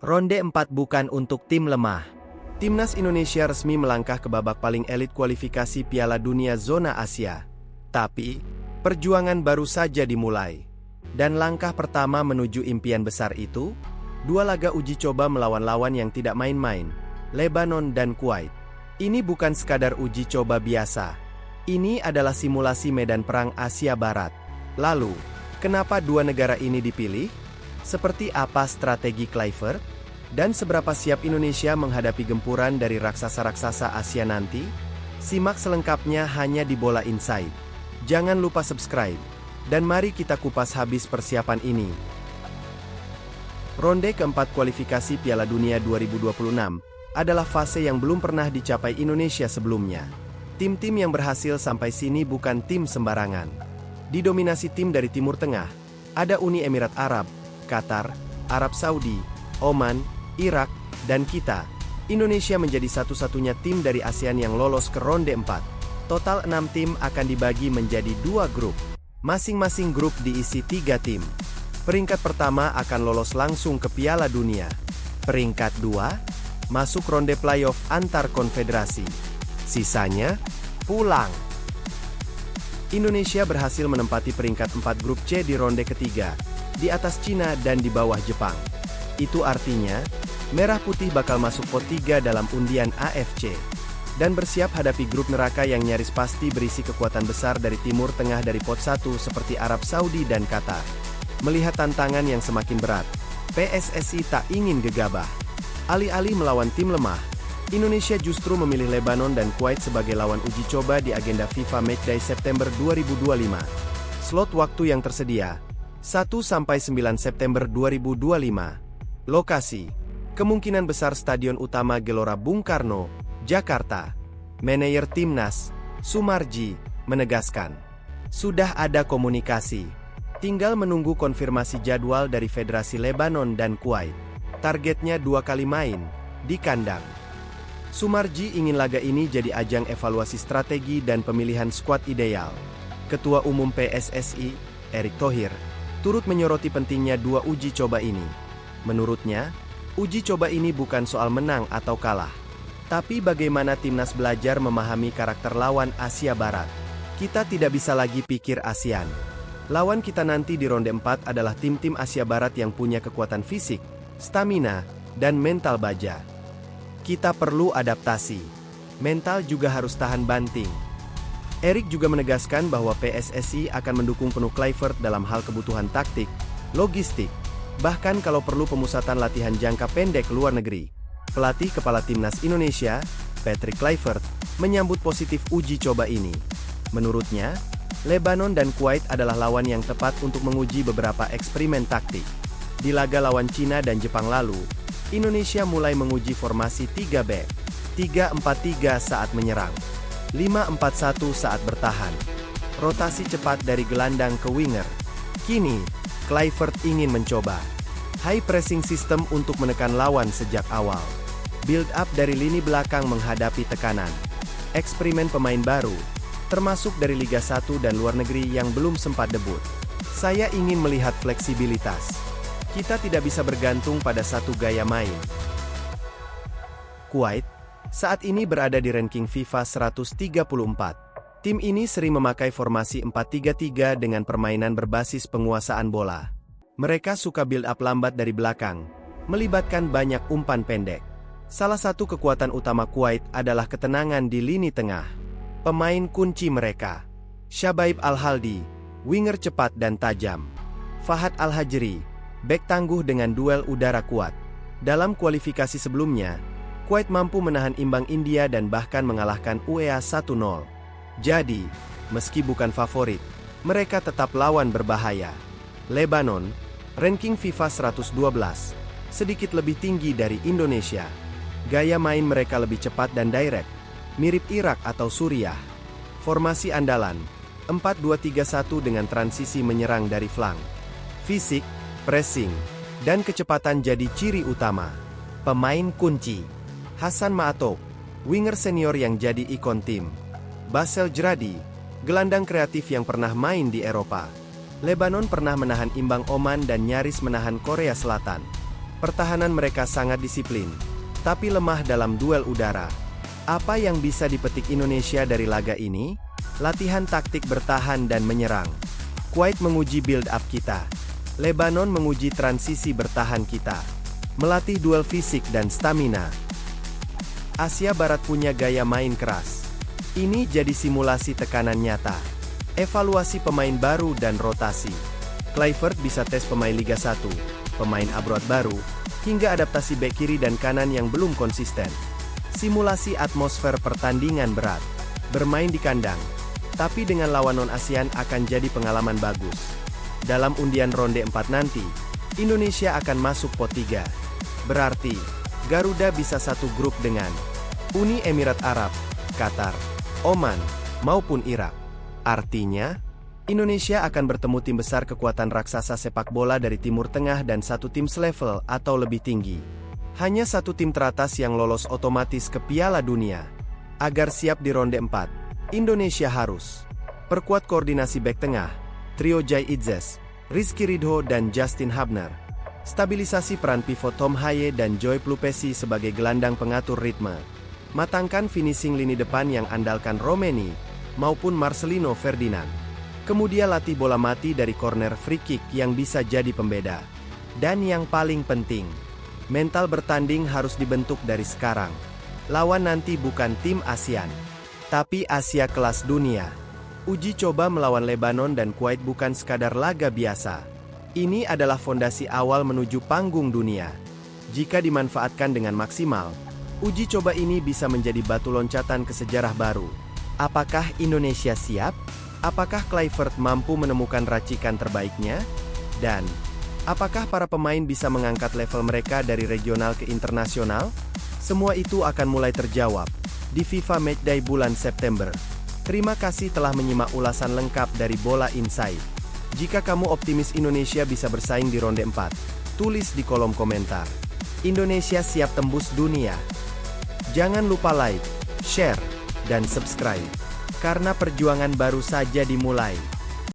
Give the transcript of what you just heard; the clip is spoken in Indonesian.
Ronde 4 bukan untuk tim lemah. Timnas Indonesia resmi melangkah ke babak paling elit kualifikasi Piala Dunia Zona Asia. Tapi, perjuangan baru saja dimulai. Dan langkah pertama menuju impian besar itu, dua laga uji coba melawan lawan yang tidak main-main, Lebanon dan Kuwait. Ini bukan sekadar uji coba biasa. Ini adalah simulasi medan perang Asia Barat. Lalu, kenapa dua negara ini dipilih? Seperti apa strategi Kluivert? Dan seberapa siap Indonesia menghadapi gempuran dari raksasa-raksasa Asia nanti? Simak selengkapnya hanya di Bola Inside. Jangan lupa subscribe. Dan mari kita kupas habis persiapan ini. Ronde keempat kualifikasi Piala Dunia 2026 adalah fase yang belum pernah dicapai Indonesia sebelumnya. Tim-tim yang berhasil sampai sini bukan tim sembarangan. Didominasi tim dari Timur Tengah, ada Uni Emirat Arab, Qatar, Arab Saudi, Oman, Irak, dan kita. Indonesia menjadi satu-satunya tim dari ASEAN yang lolos ke ronde 4. Total 6 tim akan dibagi menjadi 2 grup. Masing-masing grup diisi 3 tim. Peringkat pertama akan lolos langsung ke Piala Dunia. Peringkat 2, masuk ronde playoff antar konfederasi. Sisanya, pulang. Indonesia berhasil menempati peringkat 4 grup C di ronde ketiga, di atas Cina dan di bawah Jepang. Itu artinya, Merah Putih bakal masuk pot 3 dalam undian AFC. Dan bersiap hadapi grup neraka yang nyaris pasti berisi kekuatan besar dari Timur Tengah dari pot 1 seperti Arab Saudi dan Qatar. Melihat tantangan yang semakin berat, PSSI tak ingin gegabah. Alih-alih melawan tim lemah, Indonesia justru memilih Lebanon dan Kuwait sebagai lawan uji coba di agenda FIFA Matchday September 2025. Slot waktu yang tersedia, 1-9 September 2025. Lokasi, kemungkinan besar Stadion Utama Gelora Bung Karno, Jakarta. Manajer Timnas, Sumarji, menegaskan, sudah ada komunikasi. Tinggal menunggu konfirmasi jadwal dari Federasi Lebanon dan Kuwait. Targetnya 2 kali main, di kandang. Sumarji ingin laga ini jadi ajang evaluasi strategi dan pemilihan skuad ideal. Ketua Umum PSSI, Erick Thohir, turut menyoroti pentingnya 2 uji coba ini. Menurutnya, uji coba ini bukan soal menang atau kalah, tapi bagaimana timnas belajar memahami karakter lawan Asia Barat. Kita tidak bisa lagi pikir ASEAN. Lawan kita nanti di ronde 4 adalah tim-tim Asia Barat yang punya kekuatan fisik, stamina, dan mental baja. Kita perlu adaptasi. Mental juga harus tahan banting. Erick juga menegaskan bahwa PSSI akan mendukung penuh Kluivert dalam hal kebutuhan taktik, logistik, bahkan kalau perlu pemusatan latihan jangka pendek luar negeri. Pelatih kepala timnas Indonesia, Patrick Kluivert, menyambut positif uji coba ini. Menurutnya, Lebanon dan Kuwait adalah lawan yang tepat untuk menguji beberapa eksperimen taktik. Di laga lawan Cina dan Jepang lalu, Indonesia mulai menguji formasi 3 back, 3-4-3 saat menyerang, 5-4-1 saat bertahan, rotasi cepat dari gelandang ke winger. Kini, Kluivert ingin mencoba high pressing system untuk menekan lawan sejak awal. Build up dari lini belakang menghadapi tekanan. Eksperimen pemain baru, termasuk dari Liga 1 dan luar negeri yang belum sempat debut. Saya ingin melihat fleksibilitas. Kita tidak bisa bergantung pada satu gaya main. Kuwait saat ini berada di ranking FIFA 134. Tim ini sering memakai formasi 4-3-3 dengan permainan berbasis penguasaan bola. Mereka suka build up lambat dari belakang, melibatkan banyak umpan pendek. Salah satu kekuatan utama Kuwait adalah ketenangan di lini tengah. Pemain kunci mereka, Shabaib Al-Haldi, winger cepat dan tajam. Fahad Al-Hajri, bek tangguh dengan duel udara kuat. Dalam kualifikasi sebelumnya, Kuwait mampu menahan imbang India dan bahkan mengalahkan UEA 1-0. Jadi, meski bukan favorit, mereka tetap lawan berbahaya. Lebanon, ranking FIFA 112, sedikit lebih tinggi dari Indonesia. Gaya main mereka lebih cepat dan direct, mirip Irak atau Suriah. Formasi andalan, 4-2-3-1 dengan transisi menyerang dari flank. Fisik, pressing, dan kecepatan jadi ciri utama. Pemain kunci, Hasan Ma'atob, winger senior yang jadi ikon tim. Basel Jradi, gelandang kreatif yang pernah main di Eropa. Lebanon pernah menahan imbang Oman dan nyaris menahan Korea Selatan. Pertahanan mereka sangat disiplin, tapi lemah dalam duel udara. Apa yang bisa dipetik Indonesia dari laga ini? Latihan taktik bertahan dan menyerang. Kuwait menguji build-up kita. Lebanon menguji transisi bertahan kita. Melatih duel fisik dan stamina. Asia Barat punya gaya main keras. Ini jadi simulasi tekanan nyata. Evaluasi pemain baru dan rotasi. Kluivert bisa tes pemain Liga 1, pemain abroad baru, hingga adaptasi bek kiri dan kanan yang belum konsisten. Simulasi atmosfer pertandingan berat. Bermain di kandang, tapi dengan lawan non-ASEAN akan jadi pengalaman bagus. Dalam undian ronde 4 nanti, Indonesia akan masuk pot 3. Berarti, Garuda bisa satu grup dengan Uni Emirat Arab, Qatar, Oman, maupun Irak. Artinya, Indonesia akan bertemu tim besar kekuatan raksasa sepak bola dari Timur Tengah dan satu tim selevel atau lebih tinggi. Hanya satu tim teratas yang lolos otomatis ke Piala Dunia. Agar siap di ronde 4, Indonesia harus perkuat koordinasi bek tengah, trio Jai Itzes, Rizky Ridho dan Justin Hubner. Stabilisasi peran pivot Tom Haye dan Joy Plupesi sebagai gelandang pengatur ritme. Matangkan finishing lini depan yang andalkan Romeni maupun Marcelino Ferdinand. Kemudian latih bola mati dari corner free kick yang bisa jadi pembeda. Dan yang paling penting, mental bertanding harus dibentuk dari sekarang. Lawan nanti bukan tim ASEAN, tapi Asia kelas dunia. Uji coba melawan Lebanon dan Kuwait bukan sekadar laga biasa. Ini adalah fondasi awal menuju panggung dunia. Jika dimanfaatkan dengan maksimal, uji coba ini bisa menjadi batu loncatan ke sejarah baru. Apakah Indonesia siap? Apakah Kluivert mampu menemukan racikan terbaiknya? Dan, apakah para pemain bisa mengangkat level mereka dari regional ke internasional? Semua itu akan mulai terjawab di FIFA Matchday bulan September. Terima kasih telah menyimak ulasan lengkap dari Bola Insight. Jika kamu optimis Indonesia bisa bersaing di ronde 4, tulis di kolom komentar. Indonesia siap tembus dunia. Jangan lupa like, share, dan subscribe. Karena perjuangan baru saja dimulai.